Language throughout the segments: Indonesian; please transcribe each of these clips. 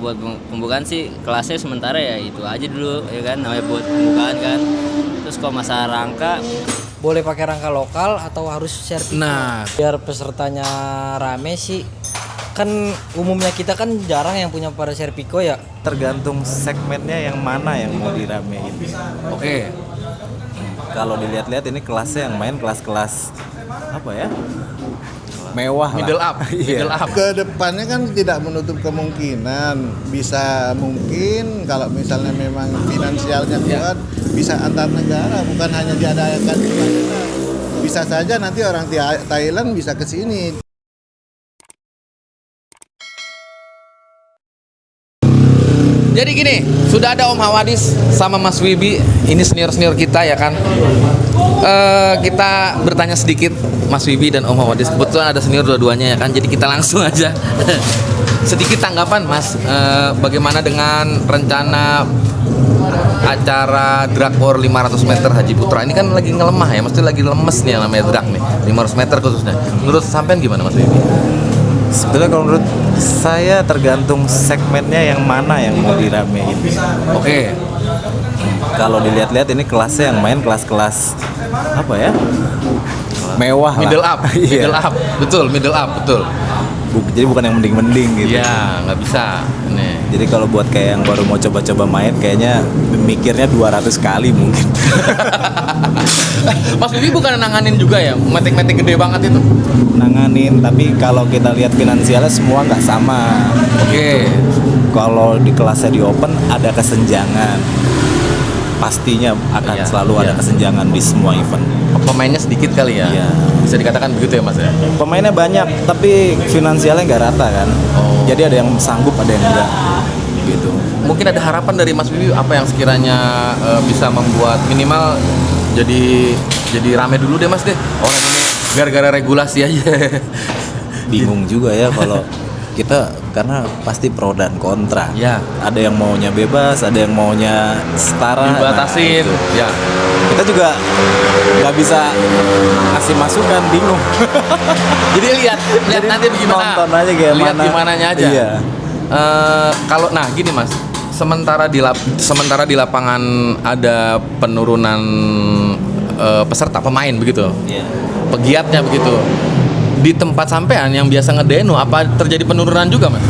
Buat pembukaan sih kelasnya sementara ya itu aja dulu ya kan, namanya buat pembukaan kan. Terus kalau masalah rangka Boleh pakai rangka lokal atau harus sertifikat? Nah, Biar pesertanya rame sih. Kan umumnya kita kan jarang yang punya pada Serpico ya. Tergantung segmennya yang mana yang mau diramein. oke. Kalau dilihat-lihat ini kelasnya yang main kelas-kelas apa ya? Mewah Middle lah. up, middle up. Kedepannya kan tidak menutup kemungkinan bisa mungkin kalau misalnya memang finansialnya kuat bisa antar negara bukan hanya diadakan di Madinah. Bisa saja nanti orang Thailand bisa ke sini. Jadi gini, sudah ada Om Hawadis sama Mas Wibi, ini senior-senior kita ya kan. Kita bertanya sedikit Mas Wibi dan Om Hawadis. Kebetulan ada senior dua-duanya ya kan, jadi kita langsung aja. Sedikit tanggapan Mas, bagaimana dengan rencana acara drag war 500 meter Haji Putra ini kan lagi ngelemah ya, mesti lagi lemes nih yang namanya drag nih, 500 meter khususnya. Menurut sampean gimana Mas Wibi? Sebetulnya kalau menurut saya tergantung segmennya yang mana yang mau diramein. Oke. Kalau dilihat-lihat ini kelasnya yang main kelas-kelas apa ya? Mewah lah. Middle up, Iya. middle up, betul, middle up, betul. Jadi bukan yang mending-mending gitu. Iya, nggak bisa. Nih. Jadi kalau buat kayak yang baru mau coba-coba main kayaknya mikirnya 200 kali mungkin. Mas Bibi bukan nanganin juga ya, metik-metik gede banget itu. Nanganin, tapi kalau kita lihat finansialnya semua nggak sama. Oke. Kalau di kelasnya di open ada kesenjangan. Pastinya akan Iya, selalu ada iya. kesenjangan di semua event. Pemainnya sedikit kali ya. Iya. Bisa dikatakan begitu ya Mas ya. Pemainnya banyak, tapi finansialnya nggak rata kan. Oh. Jadi ada yang sanggup, ada yang enggak. Gitu. Mungkin ada harapan dari Mas Bibi apa yang sekiranya bisa membuat minimal jadi rame dulu deh Mas deh. Orang ini gara-gara regulasi aja. Bingung juga ya kalau kita karena pasti pro dan kontra. Ya. Ada yang maunya bebas, ada yang maunya setara. Dibatasin. Nah, itu. Ya. Kita juga nggak bisa ngasih masukan, bingung. Jadi lihat Jadi nanti gimana. nonton aja gimana. Lihat gimananya aja. Iya. Kalau nah gini Mas, sementara di lapangan ada penurunan peserta pemain begitu. Iya. Pegiatnya begitu. Di tempat sampean yang biasa ngedeno apa terjadi penurunan juga Mas?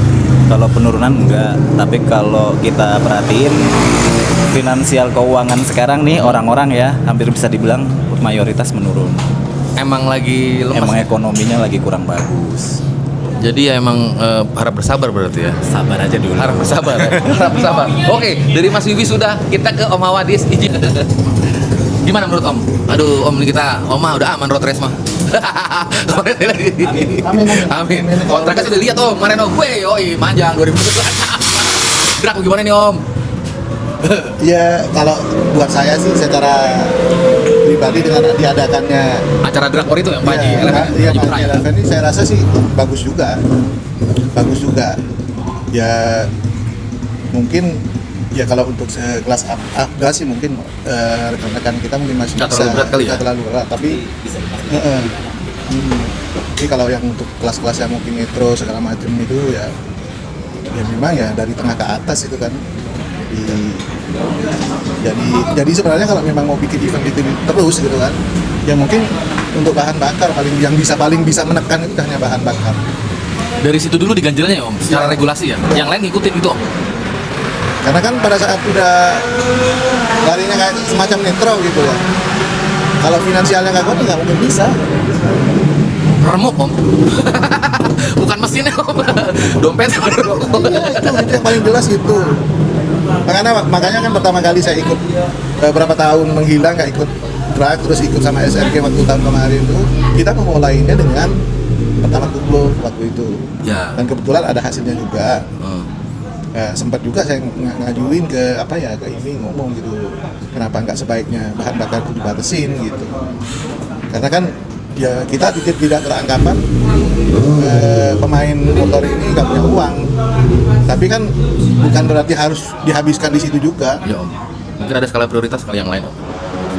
Kalau penurunan enggak, tapi kalau kita perhatiin finansial keuangan sekarang nih orang-orang ya hampir bisa dibilang mayoritas menurun. Emang lagi lemas. Emang ekonominya lagi kurang bagus. Jadi ya emang harap bersabar berarti ya. Sabar aja dulu. Harap bersabar ya. Harap bersabar. Oke, dari Mas Wibi sudah, kita ke Om Hawadis izin. Gimana menurut Om? Aduh Om, ini kita Oma udah aman road race mah. Amin. Kontraknya sudah lihat Om, kemarin Om. Weh, oi, manjang 2019. Drak gimana nih Om? Ya kalau buat saya sih secara pribadi dengan diadakannya Acara drag war itu yang Pak Haji iya, Eleven. iya, Haji Pak Putra Haji ya? Eleven ini saya rasa sih bagus juga. Bagus juga. Ya mungkin ya kalau untuk sekelas Abda sih mungkin rekan-rekan kita mungkin masih Nggak terlalu berat kali ya? nggak terlalu berat, tapi jadi kalau yang untuk kelas-kelas yang mungkin metro segala macam itu ya memang ya dari tengah ke atas itu kan. Jadi sebenarnya kalau memang mau bikin event itu terus gitu kan, ya mungkin untuk bahan bakar paling bisa menekan itu hanya bahan bakar. Dari situ dulu diganjilnya ya Om, secara regulasi ya. Yang lain ngikutin itu Om. Karena kan pada saat udah larinya kayak semacam netro gitu ya, kalau finansialnya nggak kuat nggak mungkin bisa. Remuk Om. Bukan mesinnya Om. Dompet. Iya, itu yang paling jelas itu. Makanya kan pertama kali saya ikut beberapa tahun menghilang nggak ikut drag, terus ikut sama SRG waktu tahun kemarin itu kita memulainya dengan pertama kumpul waktu itu. Ya. Dan kebetulan ada hasilnya juga. Sempat juga saya ngajuin ke ke ini ngomong gitu, kenapa nggak sebaiknya bahan bakar itu dibatasin gitu. Karena kan ya kita tidak beranggapan pemain motor ini nggak punya uang, tapi kan bukan berarti harus dihabiskan di situ juga. Ya Om. Mungkin ada skala prioritas kali yang lain Om.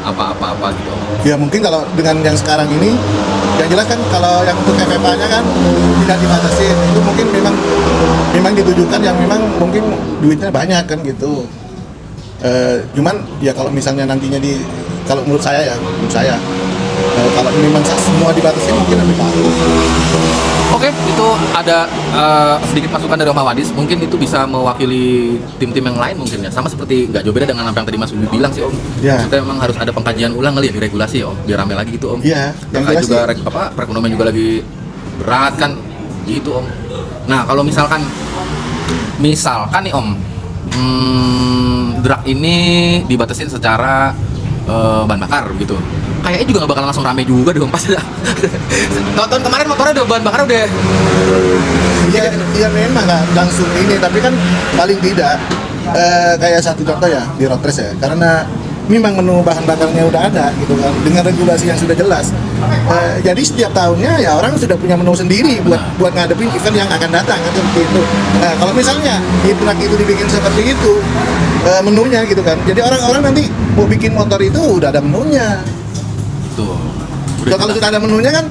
Apa gitu Om. Ya mungkin kalau dengan yang sekarang ini Yang jelas kan kalau yang untuk FFA-nya kan tidak dibatasin. Itu mungkin memang ditujukan yang memang mungkin duitnya banyak kan gitu. Cuman ya kalau misalnya nantinya kalau menurut saya kalau memang semua dibatasi mungkin lebih bagus. Oke, itu ada sedikit masukan dari Om Hawadis. Mungkin itu bisa mewakili tim-tim yang lain mungkin ya. Sama seperti nggak jauh beda dengan apa yang tadi Mas Wibi bilang sih Om. Ya. Maksudnya memang harus ada pengkajian ulang kali ya di regulasi ya Om, biar rame lagi gitu Om. Iya, yang Terkait jelas juga sih. perekonomian juga lagi berat kan gitu Om. Nah kalau misalkan nih Om, drag ini dibatasin secara bahan bakar gitu. Kayaknya juga nggak bakal langsung rame juga dong pas ada. Tahun kemarin motornya udah bahan bakar udah. Iya memang nggak langsung ini, tapi kan paling tidak kayak satu contoh ya di road race ya, karena memang menu bahan bakarnya udah ada gitu kan, dengan regulasi yang sudah jelas. Jadi setiap tahunnya ya orang sudah punya menu sendiri buat ngadepin event yang akan datang kan, seperti itu. Nah kalau misalnya di track itu dibikin seperti itu menunya gitu kan, jadi orang-orang nanti mau bikin motor itu udah ada menunya. Tuh. Kalau sudah ada menunya kan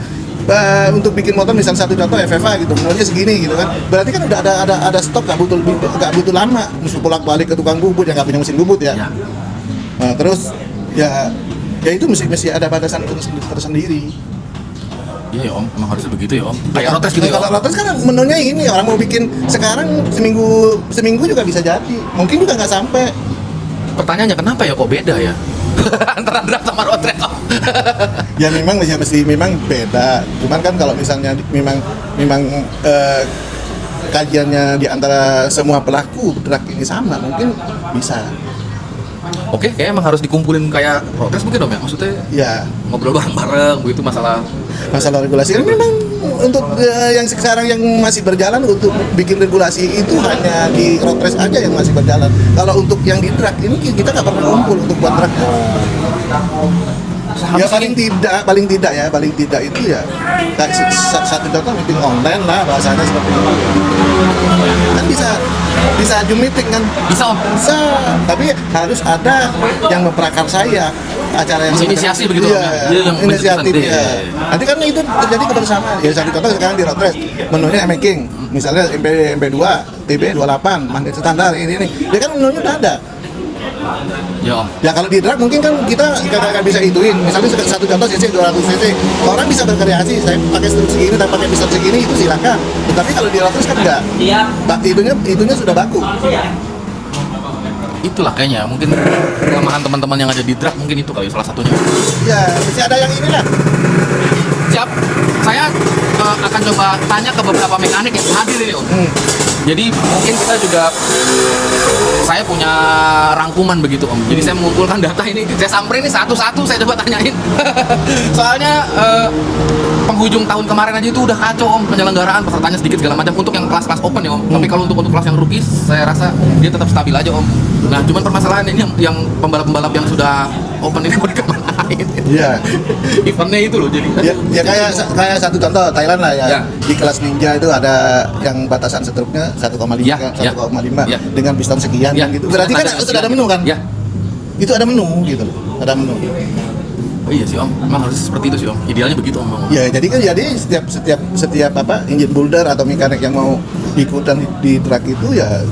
untuk bikin motor misal satu contoh FFA gitu, menunya segini gitu kan, berarti kan udah ada stok, nggak butuh lama, mesti bolak balik ke tukang bubut yang nggak punya mesin bubut ya. Nah, terus ya itu mesti ada batasan tersendiri. Iya ya Om, emang harusnya begitu ya Om. Kayak rotes gitu ya Kalau Om. rotes kan menunya ini, orang mau bikin sekarang seminggu juga bisa jadi, mungkin juga nggak sampai. Pertanyaannya kenapa ya kok beda ya? Antara drag sama rotes Om. Ya memang memang beda. Cuman kan kalau misalnya memang kajiannya di antara semua pelaku drag ini sama, mungkin bisa. Oke, kayaknya emang harus dikumpulin kayak rotes mungkin Om ya. Maksudnya Ya ngobrol bareng-bareng begitu masalah. masalah regulasi kan memang untuk yang sekarang yang masih berjalan untuk bikin regulasi itu hanya di road race aja yang masih berjalan. Kalau untuk yang di drag ini kita nggak pernah kumpul untuk buat drag. Ya paling tidak itu ya kayak satu contoh meeting online lah bahasanya seperti itu. Kan bisa Zoom meeting kan? Bisa Om. Bisa, tapi harus ada yang memprakarsai acara yang Inisiasi seperti- begitu, Om, Iya, ya? Dia yang inisiatif menentukan. ya. Iya. Nanti kan itu terjadi kebersamaan. Ya satu contoh sekarang di road race, menunya making, misalnya MP2, TB28, magnet standar ini. Dia kan menunya udah ada. Ya Om. Ya kalau di drag mungkin kan kita nggak bisa ituin. Misalnya satu contoh cc 200 cc, orang bisa berkreasi. Saya pakai strip segini, saya pakai piston segini itu silakan. Tetapi kalau di road race kan enggak. Itunya sudah baku. Itulah kayaknya mungkin kelemahan teman-teman yang ada di drag mungkin itu kali salah satunya. Ya mesti ada yang inilah. Siap. Saya akan coba tanya ke beberapa mekanik yang hadir ini Om. Jadi mungkin kita juga saya punya rangkuman begitu Om. Jadi saya mengumpulkan data ini, saya samperin ini satu-satu saya coba tanyain. Soalnya penghujung tahun kemarin aja itu udah kacau Om, penyelenggaraan pesertanya sedikit segala macam untuk yang kelas-kelas open ya Om. Tapi kalau untuk kelas yang rookies saya rasa dia tetap stabil aja Om. Nah, cuman permasalahan ini yang pembalap-pembalap yang sudah open ini mau dikemanain. Iya. Eventnya itu loh jadi. Ya kayak satu contoh Thailand lah ya. Ya. Di kelas ninja itu ada yang batasan struknya 1,5 Ya, 1,5 ya. dengan piston sekian Ya, kan gitu. Berarti kan sudah ada menu kan? Ya. Itu ada menu gitu loh. Ada menu. Oh iya sih Om, memang harus seperti itu sih Om. Idealnya begitu Om. Ya jadi setiap apa engine builder atau mekanik yang mau ikutan di track itu ya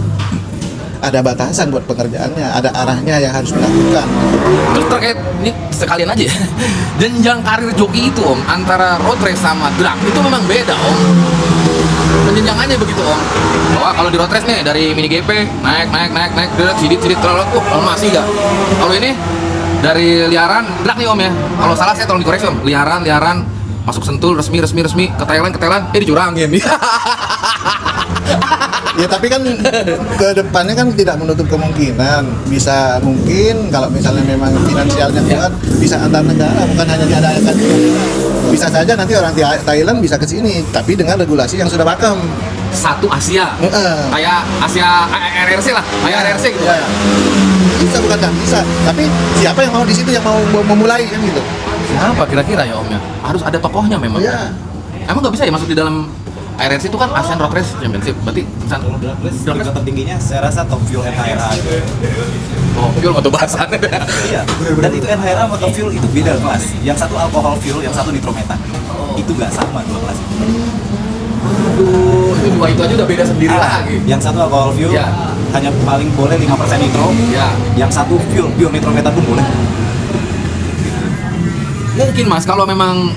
ada batasan buat pekerjaannya, ada arahnya yang harus dilakukan. Terus terkait ini sekalian aja ya. Jenjang karir joki itu Om antara road race sama drag itu memang beda Om. Penjenjangannya begitu Om. Bahwa kalau di road race nih dari mini GP naik sidit terlalu masih enggak. Kalau ini dari liaran drag nih Om ya. Kalau salah saya tolong dikoreksi Om. Liaran masuk Sentul resmi ke Thailand dicurangin. Ya tapi kan ke depannya kan tidak menutup kemungkinan bisa mungkin kalau misalnya memang finansialnya kuat bisa antar negara bukan hanya diadakan bisa saja nanti orang Thailand bisa ke sini tapi dengan regulasi yang sudah pakem. Satu Asia. Kayak Asia RRC lah, kayak RRC gitu. Ya. Bisa bukan nggak bisa, tapi siapa yang mau di situ yang mau memulai kan gitu. Siapa kira-kira ya Om ya? Harus ada tokohnya memang. Ya. Emang nggak bisa ya masuk di dalam RRC itu kan Asian Road Race Championship, berarti Kalau drag race tingkat tertingginya saya rasa Top Fuel NHRA. oh, fuel atau bahasan. Iya. Dan itu NHRA sama Top Fuel itu beda kelas. Yang satu alkohol fuel, yang satu nitrometan. itu nggak sama dua kelas itu. Itu dua itu aja udah beda sendiri lagi. Yang satu alkohol fuel Ya. hanya paling boleh 5% nitro. Ya. Yang satu fuel pure nitrometan pun boleh. Mungkin Mas, kalau memang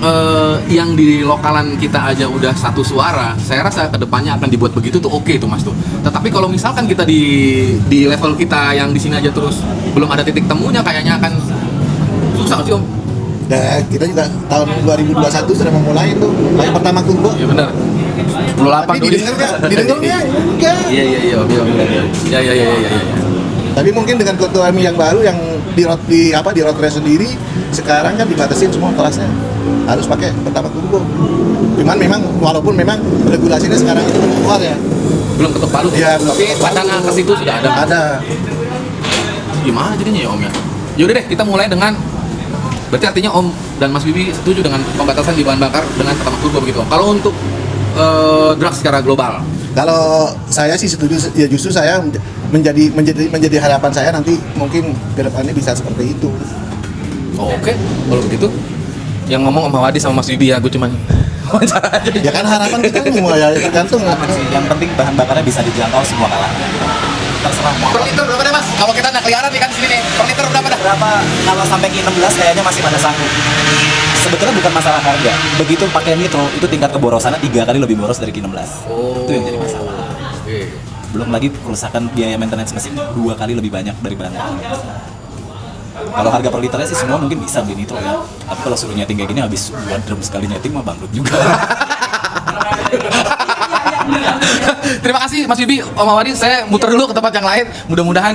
yang di lokalan kita aja udah satu suara, saya rasa kedepannya akan dibuat begitu tuh oke tuh Mas tuh. Tetapi kalau misalkan kita di level kita yang di sini aja terus belum ada titik temunya, kayaknya akan susah sih Om. Dan kita juga tahun 2021 sudah memulai tuh yang pertama turbo. Iya benar. 28 Tapi didengar nggak? Didengar nggak? Enggak. Iya Om. Iya. Tapi mungkin dengan ketua MI yang baru yang di road race sendiri sekarang kan dibatasin semua kelasnya harus pakai pertama turbo. Cuman memang walaupun memang regulasinya sekarang itu belum keluar ya. Belum ketuk palu. Iya, belum. Tapi wacana ke situ sudah ada. Ada. Gimana jadinya ya Om ya? Yaudah deh, kita mulai dengan berarti artinya Om dan Mas Bibi setuju dengan pembatasan di bahan bakar dengan pertama turbo begitu Om. Kalau untuk drug secara global, Kalau saya sih setuju, ya justru saya menjadi harapan saya nanti mungkin ke depannya bisa seperti itu. oke. Kalau begitu yang ngomong Om Hawadi sama Mas Bibi ya, gue cuman wawancara aja. Ya kan harapan kita semua ya tergantung. Yang penting bahan bakarnya bisa dijangkau semua kalangan. Terserah mau. Per liter berapa deh Mas? Kalau kita nak keliaran nih kan di sini nih, per liter berapa dah? Berapa kalau sampai ke 16 kayaknya masih pada sanggup. Sebetulnya bukan masalah harga. Begitu pakai nitro itu tingkat keborosannya 3 kali lebih boros dari Q16. Itu yang jadi masalah. Belum lagi kerusakan biaya maintenance mesin 2 kali lebih banyak dari bahan bakar. Kalau harga per liternya sih semua mungkin bisa beli nitro ya. Tapi kalau suruh nyeting kayak gini habis 2 drum sekali nyeting mah bangkrut juga. Terima kasih Mas Bibi, Om Hawadi. Saya muter dulu ke tempat yang lain. Mudah-mudahan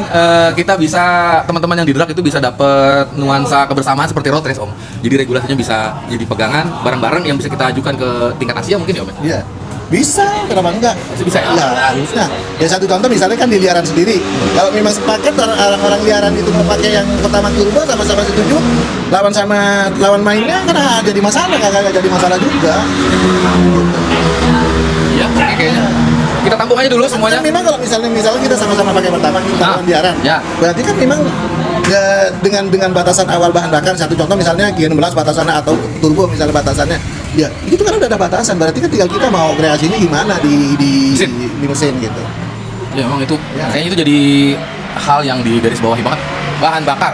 kita bisa, teman-teman yang di drag itu bisa dapat nuansa kebersamaan seperti road race Om. Jadi regulasinya bisa jadi pegangan bareng-bareng yang bisa kita ajukan ke tingkat Asia mungkin ya Om. Iya. Bisa, kenapa enggak? Bisa ya? Ya, harusnya. Ya satu contoh misalnya kan di liaran sendiri. Kalau memang sepakat orang-orang liaran itu mau pakai yang pertama turbo sama-sama setuju, lawan mainnya kan jadi masalah, kagak jadi masalah juga. Iya, oke kayaknya. Kita tampung aja dulu semuanya. Kan memang kalau misalnya kita sama-sama pakai pertama kita lawan liaran. Ya. Berarti kan memang ya, dengan batasan awal bahan bakar, satu contoh misalnya G16 batasannya atau turbo misalnya batasannya, ya itu kan udah ada batasan, berarti kan tinggal kita mau kreasinya gimana di mesin gitu. Ya emang itu kayaknya itu jadi hal yang di garis bawahi banget, bahan bakar.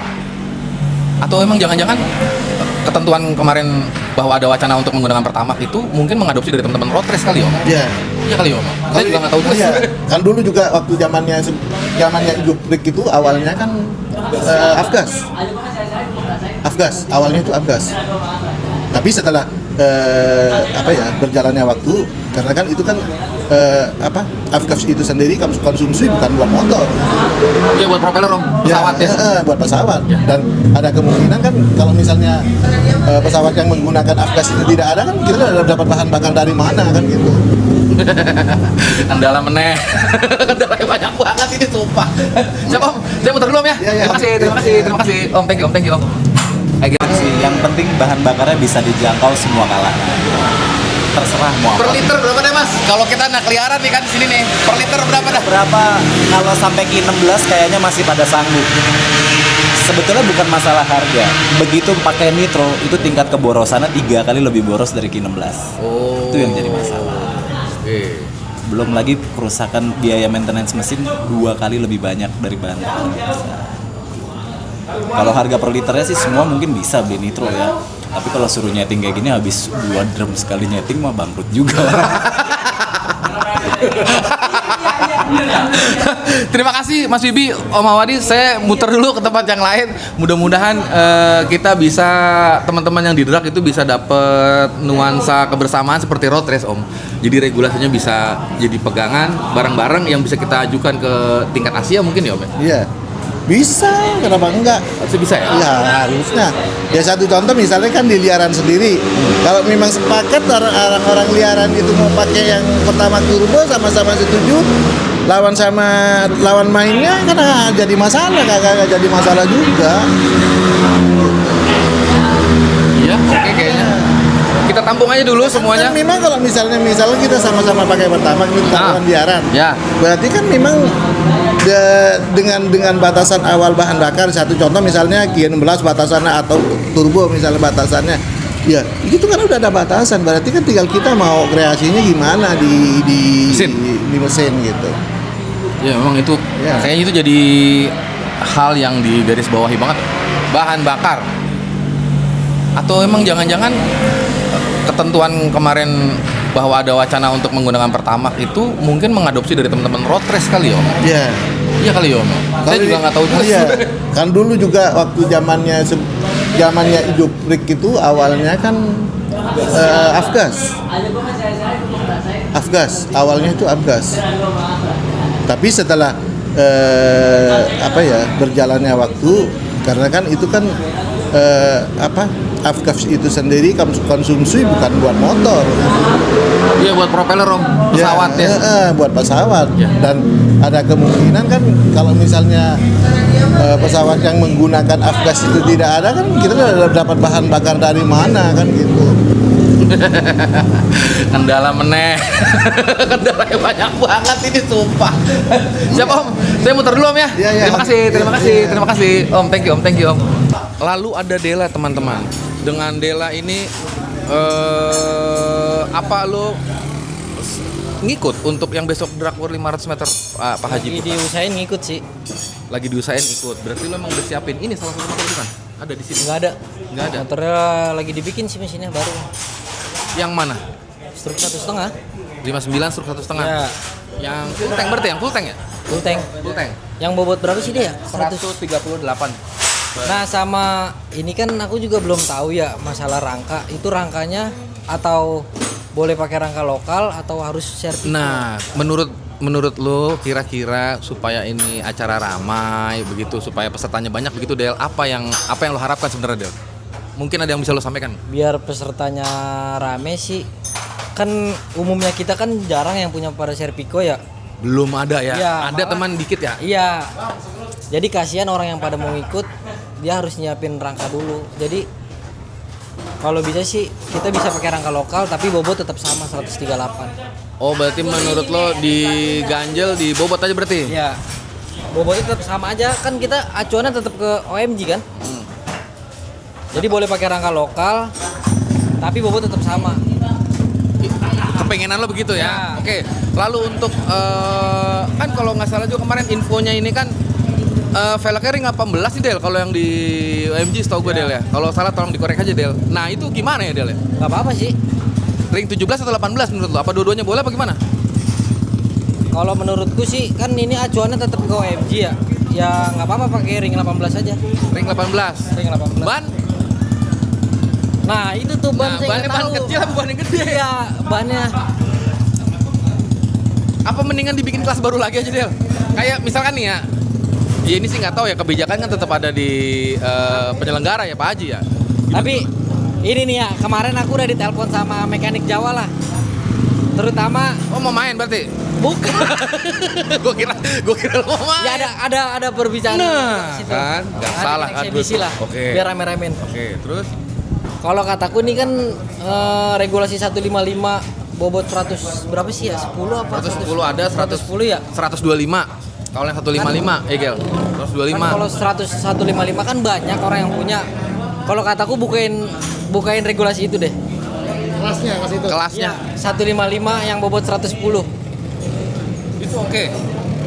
Atau emang jangan-jangan ketentuan kemarin bahwa ada wacana untuk menggunakan pertamax itu mungkin mengadopsi dari teman-teman road race kali Om. Iya. Iya kali Om. Saya juga nggak tahu juga. Iya. Kan dulu juga waktu zamannya Juprik itu awalnya kan Afgas. Awalnya itu Afgas. Tapi setelah berjalannya waktu, karena kan itu kan Afgas itu sendiri konsumsi bukan buat motor. Iya buat propeller Om, pesawat ya. Buat pesawat. Dan ada kemungkinan kan kalau misalnya pesawat yang menggunakan Afgas itu tidak ada kan kita dapat bahan bakar dari mana kan gitu. Kendala meneh. Kendalanya banyak banget ini sumpah. Siapa Om? Saya muter dulu Om ya. Iya. Terima kasih Om. Thank you Om. Yang penting bahan bakarnya bisa dijangkau semua kalangan. Terserah mau. Per liter berapa deh Mas? Kalau kita nak keliaran nih kan di sini nih, per liter berapa dah? Berapa kalau sampai ke 16 kayaknya masih pada sanggup. Sebetulnya bukan masalah harga. Begitu pakai nitro itu tingkat keborosannya 3 kali lebih boros dari Q16. Itu yang jadi masalah. Belum lagi kerusakan biaya maintenance mesin 2 kali lebih banyak dari bahan bakar biasa. Kalau harga per liternya sih semua mungkin bisa beli nitro ya. Tapi kalau suruh nyeting kayak gini habis 2 drum sekali nyeting mah bangkrut juga. Terima kasih Mas Bibi, Om Hawadi. Saya muter dulu ke tempat yang lain. Mudah-mudahan kita bisa, teman-teman yang di drag itu bisa dapat nuansa kebersamaan seperti road race Om. Jadi regulasinya bisa jadi pegangan bareng-bareng yang bisa kita ajukan ke tingkat Asia mungkin ya Om. Iya. Bisa, kenapa enggak? Harusnya bisa ya? Ya harusnya. Ya satu contoh misalnya kan di liaran sendiri. Kalau memang sepakat orang-orang liaran itu mau pakai yang pertama turbo sama-sama setuju, lawan mainnya kan jadi masalah, kagak jadi masalah juga. Iya, oke kayaknya. Kita tampung aja dulu semuanya. Kan memang kalau misalnya kita sama-sama pakai pertama kita lawan liaran. Ya. Berarti kan memang dengan batasan awal bahan bakar, satu contoh misalnya Q16 batasannya atau turbo misalnya batasannya, Ya, itu kan udah ada batasan. Berarti kan tinggal kita mau kreasinya gimana di Mesin. di mesin gitu. Ya memang itu Ya. kayaknya itu jadi hal yang digaris bawahi banget. Bahan bakar. Atau emang jangan-jangan ketentuan kemarin bahwa ada wacana untuk menggunakan Pertamax itu mungkin mengadopsi dari teman-teman road race kali ya Om? Ya. Iya kali ya Om? Saya juga nggak tahu juga Iya. sebenarnya. Kan dulu juga waktu zamannya Iduprik itu awalnya kan Afgas awalnya itu Afgas. Tapi setelah berjalannya waktu, karena kan itu kan Afgas itu sendiri konsumsi bukan buat motor. Iya buat propeller Om, pesawat ya. Buat pesawat. Ya. Dan ada kemungkinan kan kalau misalnya pesawat yang menggunakan Afgas itu tidak ada, kan kita dapat bahan bakar dari mana kan gitu. Kendala meneh. Kendalanya banyak banget ini sumpah. Siap Om, saya muter dulu Om ya. Iya, iya. Terima kasih Om, thank you Om. Lalu ada Dela teman-teman. Dengan Dela ini apa lo ngikut untuk yang besok drag war 500 meter Pak Haji? Lagi diusahain ngikut sih. Lagi diusahain ikut. Berarti lo emang udah siapin ini salah satu motor bukan? Ada di sini. Nggak ada. Nggak ada. Motornya lagi dibikin sih mesinnya baru. Yang mana? Struk 1,5. 59 struk 1,5. Ya, Yang full tank berarti yang full tank ya? full tank. Full tank. Yang bobot berapa sih dia? 138. Nah, sama ini kan aku juga belum tahu ya masalah rangka. Itu rangkanya atau boleh pakai rangka lokal atau harus servis? Nah, menurut lo kira-kira supaya ini acara ramai begitu, supaya pesertanya banyak begitu Del, apa yang lo harapkan sebenarnya Del? Mungkin ada yang bisa lo sampaikan? Biar pesertanya rame sih. Kan umumnya kita kan jarang yang punya pada Serpico ya. Belum ada ya? Iya, Ada malah- teman dikit ya? Iya. Jadi kasihan orang yang pada mau ikut, dia harus nyiapin rangka dulu. Jadi kalau bisa sih kita bisa pakai rangka lokal tapi bobot tetap sama 138. Oh, berarti menurut lo diganjel di bobot aja berarti? Iya. Bobotnya tetap sama aja, kan kita acuannya tetap ke OMG kan. Jadi boleh pakai rangka lokal tapi bobot tetap sama. Kepengenan lo begitu ya? Ya. Oke. Lalu untuk kan kalau nggak salah juga kemarin infonya ini kan velgnya ring 18 nih Del, kalau yang di OMG setahu gue Del ya. Kalau salah tolong dikorek aja Del. Nah itu gimana ya Del ya? Gak apa-apa sih. Ring 17 atau 18 menurut lo? Apa dua-duanya boleh apa gimana? Kalau menurutku sih kan ini acuannya tetap ke OMG ya. Ya nggak apa-apa pakai ring 18 aja. Ring 18. Ring 18. Ban? Nah, itu tuh ban Nah, saya bannya nggak ban tahu. kecil apa ban yang gede? Iya, bannya. Apa mendingan dibikin kelas baru lagi aja Del? Kayak misalkan nih ya, ya ini sih nggak tahu ya, kebijakan kan tetap ada di penyelenggara ya Pak Haji ya. Tapi ini nih ya, kemarin aku udah ditelepon sama mekanik Jawa lah. Terutama Oh mau main berarti? bukan. Gue kira lo mau main. Ya ada perbicaraan Nah, ke situ. kan nggak Ada salah kan? eksebisi lah. Oke. Biar rame-ramein. Oke, terus? Kalau kataku ini kan regulasi 155 bobot 100 berapa sih ya? 10 apa? 110 ada, 100 110 ya? 125. Kalau yang 155, Egel. 125. Kan kalau 155 kan banyak orang yang punya. Kalau kataku bukain regulasi itu deh. Kelasnya. Ya, 155 yang bobot 110. Itu oke.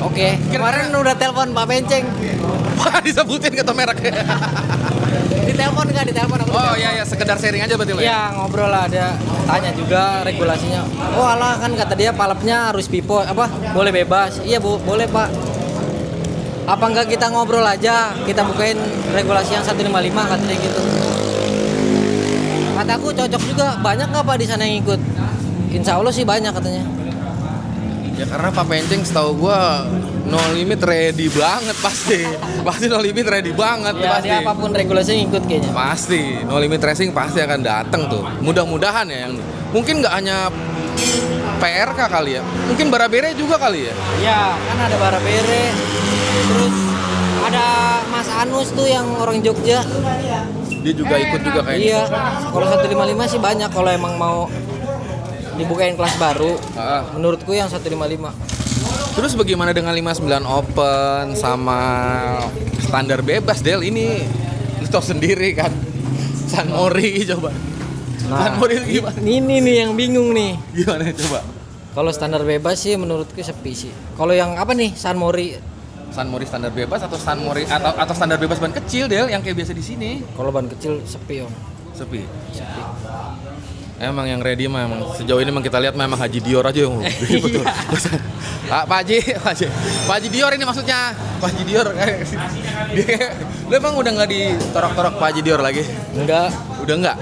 Oke. Kemarin udah telepon Pak Benceng. Wah, disebutin kata mereknya. Ditelepon nggak? Ditelepon aku. Oh iya ya, sekedar sharing aja berarti lo ya. Iya, ngobrol lah, ada tanya juga regulasinya. Oh alah, kan kata dia palapnya harus pipo apa boleh bebas. Iya Bu, boleh Pak. Apa enggak kita ngobrol aja, kita bukain regulasi yang 155 katanya gitu. Kataku cocok juga, banyak nggak Pak di sana yang ikut? Insya Allah sih banyak katanya. Ya karena Pak Penceng setahu gua no limit ready banget pasti. Pasti no limit ready banget Ya pasti. dia apapun regulasinya ngikut kayaknya. Pasti, no limit racing pasti akan datang tuh. Mudah-mudahan ya, yang mungkin nggak hanya PRK kali ya, mungkin Barabere juga kali ya. Ya kan ada Barabere, terus ada Mas Anus tuh yang orang Jogja. Dia juga ikut juga kayaknya. Iya, kalau 155 sih banyak kalau emang mau dibukain kelas baru. Ah. Menurutku yang 155. Terus bagaimana dengan 59 open sama standar bebas Del? Ini lu tahu sendiri kan, San Mori coba. San Mori gimana? Ini nih yang bingung nih. Gimana coba? Kalau standar bebas sih menurutku sepi sih. Kalau yang apa nih San Mori? San Mori standar bebas atau San Mori atau standar bebas ban kecil Del yang kayak biasa di sini? Kalau ban kecil sepi om. Sepi. Emang yang ready mah emang sejauh ini memang kita lihat memang Haji Dior aja yang betul. Pak Haji Dior ini maksudnya. Pak Haji Dior lu emang udah nggak ditorok-torok Pak Haji Dior lagi? Enggak. Udah enggak?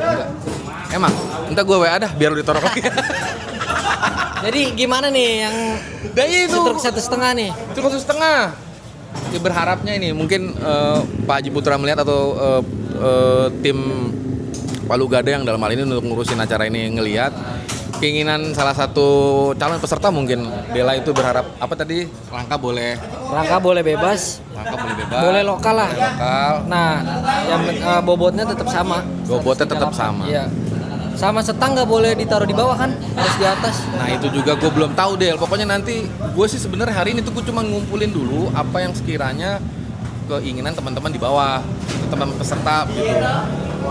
Emang? Entah gue WA dah biar lu ditorok lagi. Jadi gimana nih yang Dari itu setruk 1,5 nih? Truk 1,5. Ya, berharapnya ini mungkin Pak Haji Putra melihat atau tim Palu Gada yang dalam hal ini untuk ngurusin acara ini ngelihat keinginan salah satu calon peserta mungkin Dela itu berharap apa tadi rangka boleh bebas. Boleh lokal lah. Lokal. Nah, yang bobotnya tetap sama. Bobotnya tetap sama. Iya. Sama setang nggak boleh ditaruh di bawah kan, harus di atas. Nah itu juga gue belum tahu Del. Pokoknya nanti gue sih sebenarnya hari ini tuh gue cuma ngumpulin dulu apa yang sekiranya keinginan teman-teman di bawah, teman peserta gitu.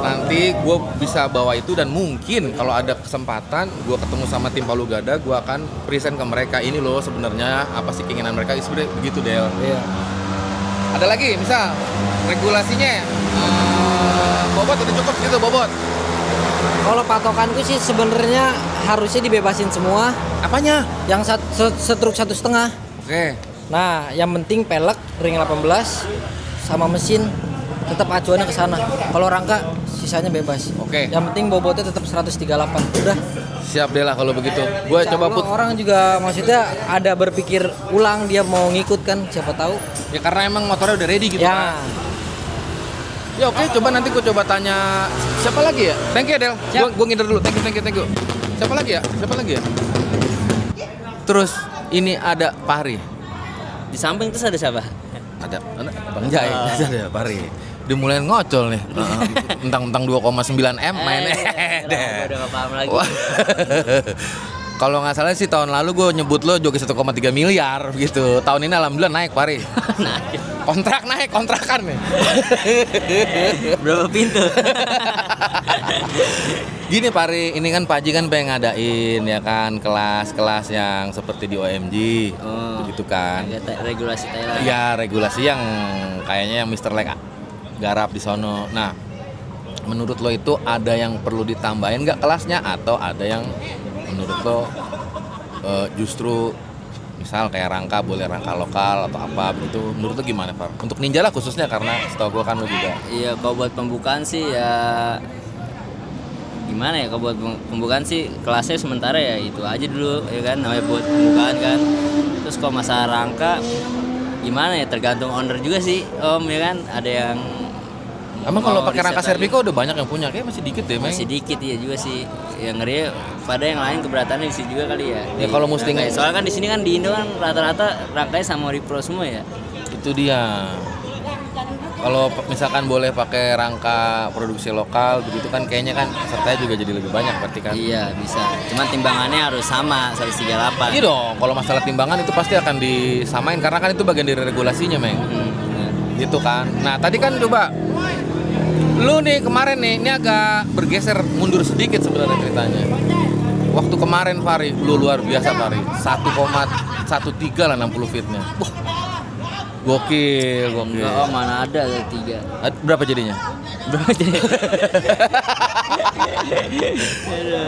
Nanti gue bisa bawa itu dan mungkin kalau ada kesempatan gue ketemu sama tim Palu Gada, gue akan present ke mereka ini loh sebenarnya apa sih keinginan mereka sebenarnya begitu Del. Iya. Ada lagi misal regulasinya bobot udah cukup gitu bobot. Kalau patokanku sih sebenarnya harusnya dibebasin semua. Apanya? Yang setruk 1,5. Oke. Nah, yang penting pelek ring 18 sama mesin tetap acuannya ke sana. Kalau rangka sisanya bebas. Oke. Yang penting bobotnya tetap 138. Udah. Siap deh lah kalau begitu. Gue coba put. Orang juga maksudnya ada berpikir ulang dia mau ngikut kan, siapa tahu. Ya karena emang motornya udah ready gitu Ya. kan. Ya oke, coba nanti gue coba tanya siapa lagi ya? Thank you Del. Gue ngider dulu. Thank you. Siapa lagi ya? Terus ini ada Pari. Di samping terus ada siapa? Ada Bang Jai. Ada Pari. Dia mulai ngocol nih. Mentang-mentang 2,9 M mainnya. Udah gak paham lagi. Kalau nggak salah sih tahun lalu gue nyebut lo joki 1,3 miliar gitu. Tahun ini alhamdulillah naik Pari. Kontrak naik, kontrakan nih. Berapa pintu? Gini Pari, ini kan Pak Haji kan pengen ngadain ya kan kelas-kelas yang seperti di OMG, begitu kan? Regulasi Thailand. Ya regulasi yang kayaknya yang Mr. Lek garap di sono. Nah, menurut lo itu ada yang perlu ditambahin nggak kelasnya atau ada yang menurut lo justru misal kayak rangka boleh rangka lokal atau apa begitu, menurut lo gimana Pak? Untuk ninja lah khususnya karena setahu gue kan lo juga. Iya, kalau buat pembukaan sih ya gimana ya, kalau buat pembukaan sih kelasnya sementara ya itu aja dulu ya kan, namanya buat pembukaan kan. Terus kalau masalah rangka gimana ya, tergantung owner juga sih Om ya kan, ada yang Emang kalau pakai rangka riset Serpico udah banyak yang punya, kayak masih dikit deh, Meng. masih dikit ya juga sih. Yang ngeri pada yang lain keberatannya di sini juga kali ya. Ya kalau mesti rangkai. Soalnya kan di sini kan di Indo kan rata-rata rangkanya sama Repro semua ya. Itu dia. Kalau misalkan boleh pakai rangka produksi lokal begitu kan kayaknya kan pesertanya juga jadi lebih banyak berarti kan. Iya, bisa. Cuman timbangannya harus sama 138. Iya dong, kalau masalah timbangan itu pasti akan disamain karena kan itu bagian dari regulasinya, Meng. Gitu kan. Nah, tadi kan coba lu nih kemarin nih, ini agak bergeser mundur sedikit sebenarnya ceritanya. Waktu kemarin Fari, lu luar biasa Fari. 1,13 lah 60 fitnya. Wah. Gokil. Enggak, mana ada 3. Berapa jadinya? Berapa jadi?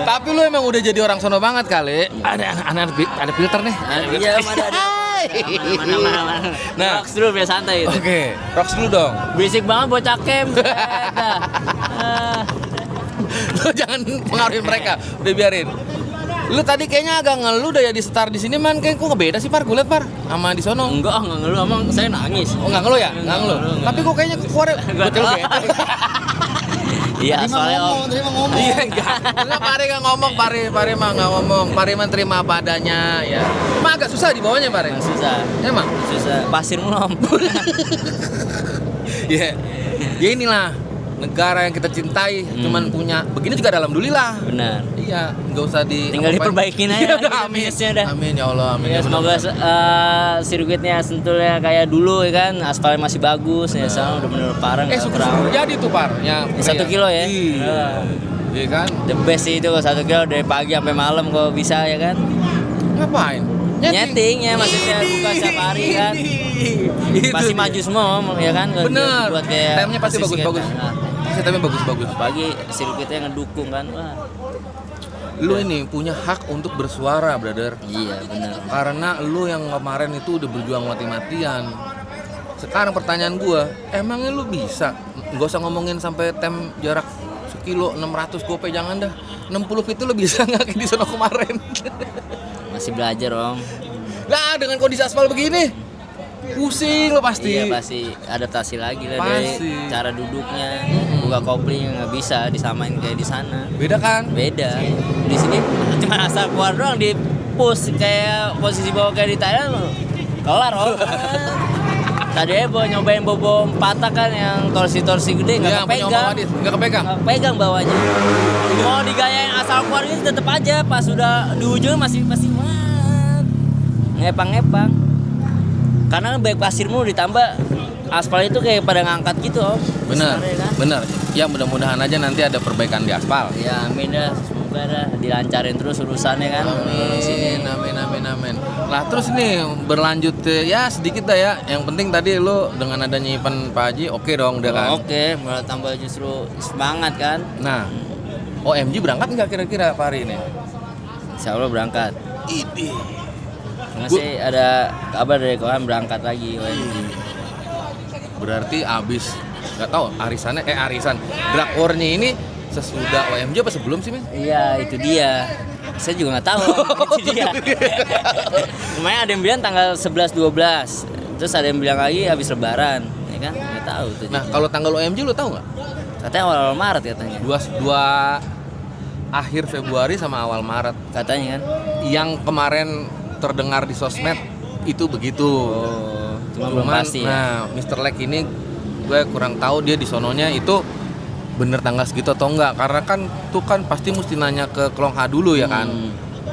Tapi lu emang udah jadi orang sono banget kali. Ada filter nih. Iya, mana. Nah, Rocks dulu biar santai gitu. Oke, rocks dulu dong. Berisik banget bocah kem. Lu jangan pengaruhin mereka, udah biarin. Lu tadi kayaknya agak ngeluh dah ya di start di sini man, kayak kok ngebeda sih Par, gue liat Par sama di sono. Enggak ngeluh, emang saya nangis. Oh nggak ngeluh ya? Nggak ngeluh. Tapi kok kayaknya keluar bocil beda. Iya, soalnya Om. Iya enggak. Enggak, Pari nggak ngomong, Pari mah nggak ngomong. Pari mah terima apa adanya ya. Emang agak susah dibawanya Pari. Susah. Emang? Susah. Pasir mulu Om. Ya. Ya inilah negara yang kita cintai, cuman punya begini juga alhamdulillah. Benar. Iya, nggak usah Tinggal diperbaikin aja. Amin. Dah. Amin ya Allah, amin. Ya, semoga sirkuitnya Sentulnya kayak dulu ya kan, aspalnya masih bagus ya, sekarang udah bener parah nggak Sukses jadi tuh Par. Ya, 1 kilo ya. Iya. Iya kan? The best sih itu 1 kilo dari pagi sampai malam kalau bisa ya kan. Ngapain? Nyeting ya maksudnya bukan setiap hari kan. Pasti maju semua ya kan. Bener. Buat kayak Timenya pasti posisi bagus-bagus. kayak- Nah, Pasti timenya bagus-bagus. pagi sirkuitnya ngedukung kan. Wah. Lu ini punya hak untuk bersuara, brother. Iya benar. Karena lu yang kemarin itu udah berjuang mati-matian. Sekarang pertanyaan gua, emangnya lu bisa? Gak usah ngomongin sampai tem jarak sekilo 600 gope, jangan dah. 60 feet itu lu bisa nggak kayak di sono kemarin? Masih belajar om. Lah dengan kondisi aspal begini, pusing lo pasti. Iya pasti adaptasi lagi lah Pasti. dari cara duduknya, buka kopling nggak bisa disamain kayak di sana. Beda kan? Beda. Di sini cuma asal keluar doang di push kayak posisi bawah kayak di Thailand kelar om. Tadi nyobain bobo patah kan yang torsi-torsi gede Iya, nggak punya Om kepegang. Adit. Nggak kepegang. Nggak pegang bawahnya. Mau digayain asal keluar ini tetep aja pas udah di ujung masih ngepang-ngepang. Karena baik pasir mulu ditambah aspal itu kayak pada ngangkat gitu om. Bener, Sebenarnya kan? bener. Ya mudah-mudahan aja nanti ada perbaikan di aspal. Ya amin dah, semoga dah dilancarin terus urusannya kan. Orang sini. Amin. Lah terus nih berlanjut ya sedikit dah ya. Yang penting tadi lu dengan adanya event Pak Haji oke dong udah kan. Oke, malah tambah justru semangat kan. Nah, OMG berangkat nggak kira-kira Pak hari ini? Insya Allah berangkat. Ini. Masih ada kabar dari kawan berangkat lagi OMG. Berarti abis nggak tahu arisan drag war-nya ini sesudah OMG apa sebelum sih men? Iya itu dia. Saya juga nggak tahu. Itu dia. Lumayan ada yang bilang tanggal 11-12. Terus ada yang bilang lagi habis Lebaran, ya kan? Nggak tahu tuh. Nah kalau tanggal OMG lu tahu nggak? Katanya awal Maret katanya. Dua akhir Februari sama awal Maret. Katanya kan. Yang kemarin terdengar di sosmed itu begitu. Oh, cuma belum pasti ya. Nah, Mr. Lek ini gue kurang tahu dia di sononya itu bener tanggal segitu atau enggak, karena kan tuh kan pasti mesti nanya ke Klong Ha dulu ya kan.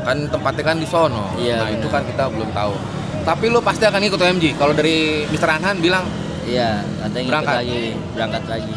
Kan tempatnya kan di sono. Iya, Nah, itu bener. kan kita belum tahu. Tapi lu pasti akan ikut OMG. Kalau dari Mr. Anhan bilang Iya, katanya Berangkat. berangkat lagi.